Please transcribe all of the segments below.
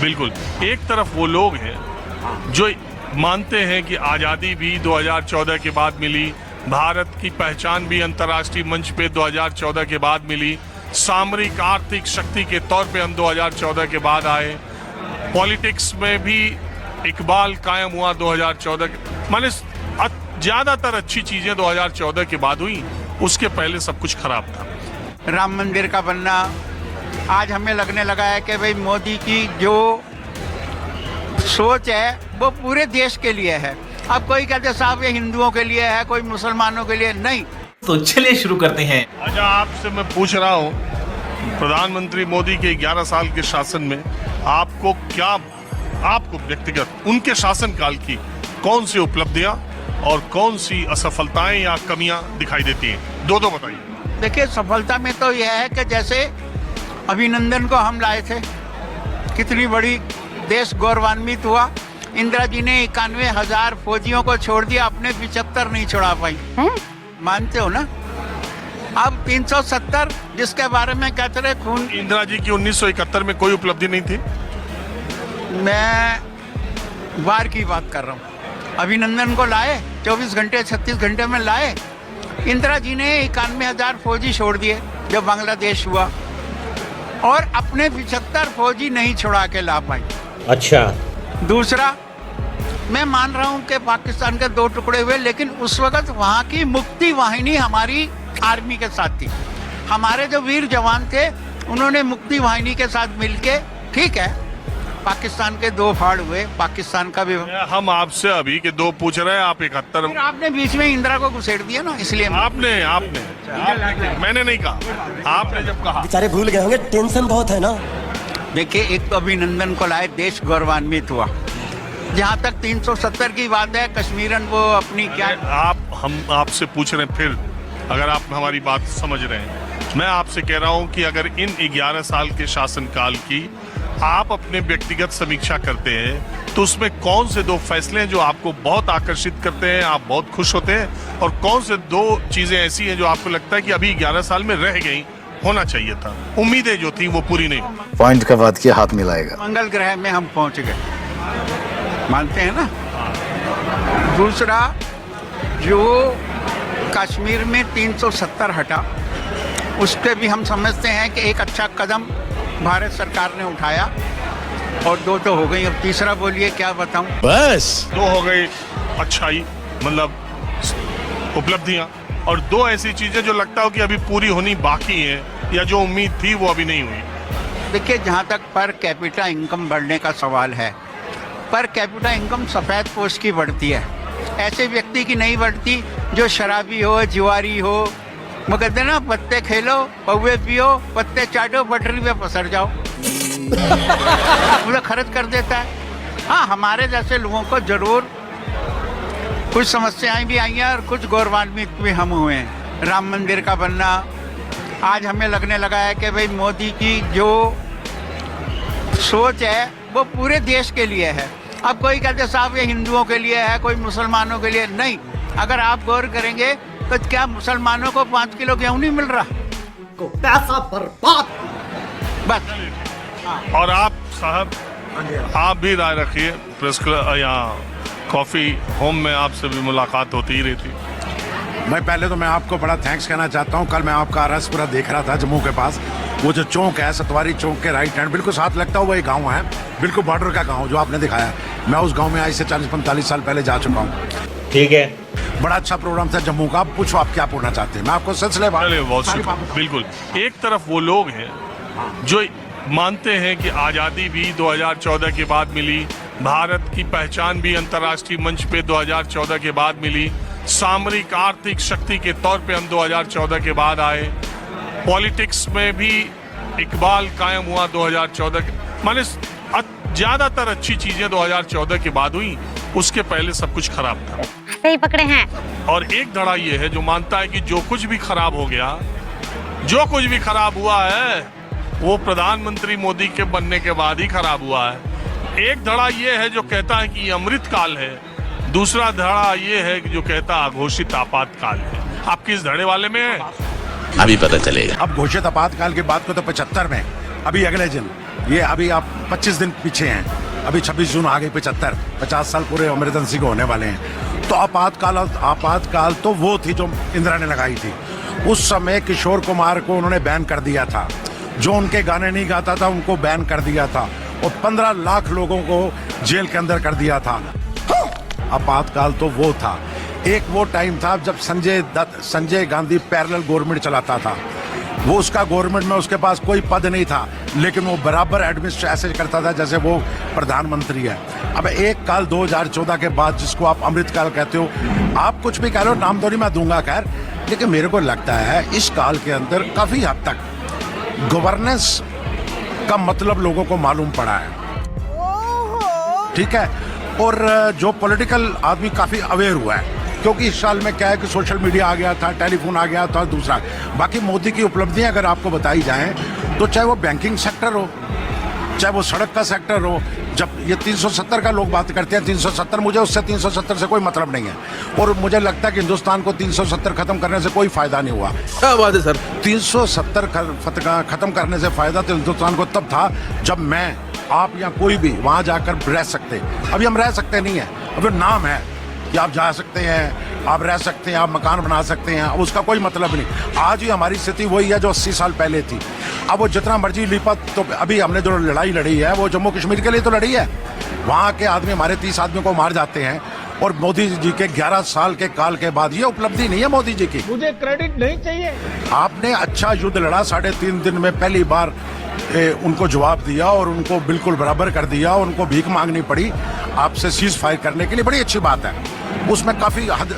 बिल्कुल। एक तरफ वो लोग हैं जो मानते हैं कि आज़ादी भी 2014 के बाद मिली, भारत की पहचान भी अंतर्राष्ट्रीय मंच पे 2014 के बाद मिली, सामरिक आर्थिक शक्ति के तौर पे हम 2014 के बाद आए, पॉलिटिक्स में भी इकबाल कायम हुआ 2014 के, माने ज्यादातर अच्छी चीजें 2014 के बाद हुई, उसके पहले सब कुछ खराब था। राम मंदिर का बनना आज हमें लगने लगा है कि भाई मोदी की जो सोच है वो पूरे देश के लिए है। अब कोई कहते साहब ये हिंदुओं के लिए है, कोई मुसलमानों के लिए नहीं। तो चलिए शुरू करते हैं। अच्छा, आपसे मैं पूछ रहा हूँ, प्रधानमंत्री मोदी के 11 साल के शासन में आपको व्यक्तिगत उनके शासनकाल की कौन सी उपलब्धियां और कौन सी असफलताएं या कमियां दिखाई देती हैं? दो बताइए। देखिए, सफलता में तो यह है कि जैसे अभिनंदन को हम लाए थे, कितनी बड़ी देश गौरवान्वित हुआ। इंदिरा जी ने 91,000 फौजियों को छोड़ दिया, अपने 75 नहीं छोड़ा पाई। मानते हो ना? अब 370 जिसके बारे में कहते रहे खून। इंदिरा जी की 1971 में कोई उपलब्धि नहीं थी। मैं वार की बात कर रहा हूँ। अभिनंदन को लाए, 24 घंटे 36 घंटे में लाए। इंदिरा जी ने 91,000 फौजी छोड़ दिए जब बांग्लादेश हुआ, और अपने 75 फौजी नहीं छोड़ा के ला पाई। अच्छा। दूसरा, मैं मान रहा हूँ कि पाकिस्तान के 2 टुकड़े हुए, लेकिन उस वक्त वहाँ की मुक्ति वाहिनी हमारी आर्मी के साथ थी। हमारे जो वीर जवान थे उन्होंने मुक्ति वाहिनी के साथ मिलके, ठीक है, पाकिस्तान के 2 फाड़ हुए, पाकिस्तान का भी। हम आपसे अभी के 2 पूछ रहे हैं, आप 71। आपने बीच में इंदिरा को घुसेड़ दिया ना, इसलिए आपने मैंने नहीं कहा, आपने जब कहा। बेचारे भूल गए होंगे, टेंशन बहुत है ना। देखिए, एक तो अभिनंदन को लाए, देश गौरवान्वित हुआ। जहाँ तक 370 की बात है, कश्मीरन वो अपनी क्या, हम आपसे पूछ रहे हैं, फिर अगर आप हमारी बात समझ रहे हैं, मैं आपसे कह रहा हूं कि अगर इन 11 साल के शासनकाल की आप अपने व्यक्तिगत समीक्षा करते हैं तो उसमें कौन से 2 फैसले हैं जो आपको बहुत आकर्षित करते हैं, आप बहुत खुश होते हैं, और कौन से 2 चीजें ऐसी हैं जो आपको लगता है कि अभी 11 साल में रह गई, होना चाहिए था, उम्मीदें जो थी वो पूरी नहीं? पॉइंट का बात किया, हाथ मिलाएगा। मंगल ग्रह में हम पहुंच गए, मानते हैं ना। दूसरा, जो कश्मीर में 370 हटा, उस पर भी हम समझते हैं कि एक अच्छा कदम भारत सरकार ने उठाया, और 2 तो हो गई। अब तीसरा बोलिए, क्या बताऊं? बस 2 हो गई अच्छाई, मतलब उपलब्धियां, और 2 ऐसी चीजें जो लगता हो कि अभी पूरी होनी बाकी है, या जो उम्मीद थी वो अभी नहीं हुई। देखिए, जहाँ तक पर कैपिटा इनकम बढ़ने का सवाल है, पर कैपिटा इनकम सफ़ेद पोश की बढ़ती है, ऐसे व्यक्ति की नहीं बढ़ती जो शराबी हो, जुआरी हो। वो कहते ना, पत्ते खेलो, पौवे पियो, पत्ते चाटो, पटरी पे पसर जाओ। पूरा खर्च कर देता है। हाँ, हमारे जैसे लोगों को जरूर कुछ समस्याएं भी आई हैं और कुछ गौरवान्वित भी हम हुए हैं। राम मंदिर का बनना आज हमें लगने लगा है कि भाई मोदी की जो सोच है वो पूरे देश के लिए है। अब कोई कहते साहब ये हिंदुओं के लिए है, कोई मुसलमानों के लिए नहीं। अगर आप गौर करेंगे तो क्या मुसलमानों को 5 किलो गेहूं नहीं मिल रहा? को पैसा बर्बाद बस। और आप साहब, आप भी राय रखिए, प्रेस क्लब या कॉफी होम में आपसे भी मुलाकात होती ही रहती। पहले तो मैं आपको बड़ा थैंक्स कहना चाहता हूँ। कल मैं आपका रस पूरा देख रहा था जम्मू के पास, वो जो चौक है, सतवारी चौक के राइट हैंड बिल्कुल साथ लगता हुआ एक गांव है, बिल्कुल बॉर्डर का गांव जो आपने दिखाया। मैं उस गांव में आज से 40-45 साल पहले जा चुका हूँ। ठीक है, बड़ा अच्छा प्रोग्राम था जम्मू का। पूछो आप क्या पूछना चाहते हैं, मैं आपको सिलसिले बिल्कुल। एक तरफ वो लोग हैं जो मानते हैं कि आज़ादी भी 2014 के बाद मिली, भारत की पहचान भी अंतर्राष्ट्रीय मंच पे 2014 के बाद मिली, सामरिक आर्थिक शक्ति के तौर पे हम 2014 के बाद आए, पॉलिटिक्स में भी इकबाल कायम हुआ 2014 के, माने ज्यादातर अच्छी चीजें 2014 के बाद हुई, उसके पहले सब कुछ खराब था। सही पकड़े हैं। और एक धड़ा ये है जो मानता है कि जो कुछ भी खराब हो गया, जो कुछ भी खराब हुआ है वो प्रधानमंत्री मोदी के बनने के बाद ही खराब हुआ है। एक धड़ा ये है जो कहता है कि अमृत काल है, दूसरा धड़ा ये है कि जो कहता है अघोषित आपातकाल है। आप किस धड़े वाले में हैं? अभी पता चलेगा। अब घोषित आपातकाल की बात को तो 75 में, अभी अगले दिन ये अभी आप 25 दिन पीछे हैं, अभी 26 जून आ गई, 50 साल पूरे इमरजेंसी को होने वाले हैं। तो आपातकाल तो वो थी जो इंदिरा ने लगाई थी। उस समय किशोर कुमार को उन्होंने बैन कर दिया था, जो उनके गाने नहीं गाता था उनको बैन कर दिया था, और 15 लाख लोगों को जेल के अंदर कर दिया था। आपातकाल तो वो था। एक वो टाइम था जब संजय गांधी पैरेलल गवर्नमेंट चलाता था। वो उसका गवर्नमेंट में उसके पास कोई पद नहीं था, लेकिन वो बराबर एडमिनिस्ट्रेशन ऐसे करता था जैसे वो प्रधानमंत्री है। अब एक काल 2014 के बाद, जिसको आप अमृतकाल कहते हो, आप कुछ भी कह रहे हो, नाम तो नहीं मैं दूंगा खैर, लेकिन मेरे को लगता है इस काल के अंदर काफी हद तक गवर्नेंस का मतलब लोगों को मालूम पड़ा है, ठीक है। और जो पॉलिटिकल आदमी काफी अवेयर हुआ है, क्योंकि इस साल में क्या है कि सोशल मीडिया आ गया था, टेलीफोन आ गया था। दूसरा, बाकी मोदी की उपलब्धियां अगर आपको बताई जाएं तो चाहे वो बैंकिंग सेक्टर हो, चाहे वो सड़क का सेक्टर हो। जब ये 370 का लोग बात करते हैं, 370, मुझे उससे 370 से कोई मतलब नहीं है, और मुझे लगता है कि हिंदुस्तान को 370 खत्म करने से कोई फायदा नहीं हुआ। क्या बात है सर? 370 खत्म करने से फायदा तो हिंदुस्तान को तब था जब मैं, आप या कोई भी वहां जाकर रह सकते। अभी हम रह सकते नहीं है, अभी नाम है कि आप जा सकते हैं, आप रह सकते हैं, आप मकान बना सकते हैं, अब उसका कोई मतलब नहीं। आज ही हमारी स्थिति वही है जो 80 साल पहले थी। अब वो जितना मर्जी लिपत, तो अभी हमने जो लड़ाई लड़ी है वो जम्मू कश्मीर के लिए तो लड़ी है। वहाँ के आदमी, हमारे 30 आदमियों को मार जाते हैं, और मोदी जी के 11 साल के काल के बाद ये उपलब्धि नहीं है मोदी जी की। मुझे क्रेडिट नहीं चाहिए। आपने अच्छा युद्ध लड़ा, 3.5 दिन में पहली बार उनको जवाब दिया और उनको बिल्कुल बराबर कर दिया, उनको भीख मांगनी पड़ी आपसे सीज फायर करने के लिए, बड़ी अच्छी बात है। उसमें काफ़ी हद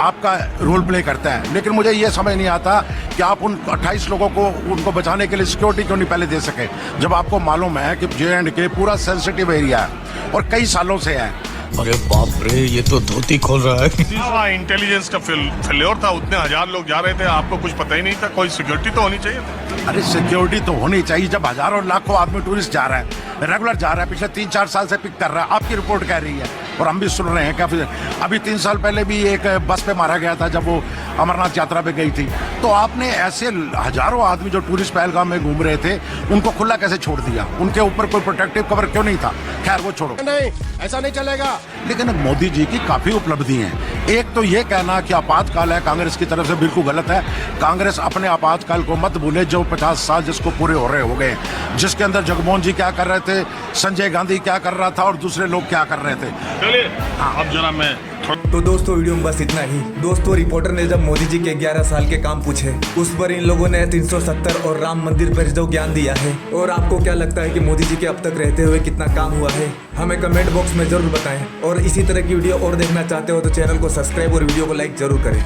आपका रोल प्ले करता है, लेकिन मुझे ये समझ नहीं आता कि आप उन 28 लोगों को, उनको बचाने के लिए सिक्योरिटी क्यों नहीं पहले दे सके, जब आपको मालूम है कि J&K पूरा सेंसिटिव एरिया है और कई सालों से है। अरे बाप रे, ये तो धोती खोल रहा है। वहाँ इंटेलिजेंस का फेल्योर था, उतने हजार लोग जा रहे थे, आपको कुछ पता ही नहीं था। कोई सिक्योरिटी तो होनी चाहिए था। अरे सिक्योरिटी तो होनी चाहिए जब हजारों लाखों आदमी टूरिस्ट जा रहा है, रेगुलर जा रहा है, पिछले 3-4 साल से पिक कर रहा है। आपकी रिपोर्ट कह रही है और हम भी सुन रहे हैं काफी। अभी 3 साल पहले भी एक बस पे मारा गया था जब वो अमरनाथ यात्रा पे गई थी। तो आपने ऐसे हजारों आदमी जो टूरिस्ट पहलगाम में घूम रहे थे, उनको खुला कैसे छोड़ दिया? उनके ऊपर कोई प्रोटेक्टिव कवर क्यों नहीं था? खैर वो छोड़ो, नहीं, ऐसा नहीं चलेगा। लेकिन मोदी जी की काफी उपलब्धि हैं। एक तो ये कहना कि आपातकाल है कांग्रेस की तरफ से, बिल्कुल गलत है। कांग्रेस अपने आपातकाल को मत भूले, जो 50 साल जिसको पूरे हो गए, जिसके अंदर जगमोहन जी क्या कर रहे थे, संजय गांधी क्या कर रहा था, और दूसरे लोग क्या कर रहे थे। चलिए अब जरा मैं तो दोस्तों वीडियो में बस इतना ही। दोस्तों, रिपोर्टर ने जब मोदी जी के 11 साल के काम पूछे, उस पर इन लोगों ने 370 और राम मंदिर पर जो ज्ञान दिया है, और आपको क्या लगता है कि मोदी जी के अब तक रहते हुए कितना काम हुआ है, हमें कमेंट बॉक्स में जरूर बताएं। और इसी तरह की वीडियो और देखना चाहते हो तो चैनल को सब्सक्राइब और वीडियो को लाइक जरूर करें।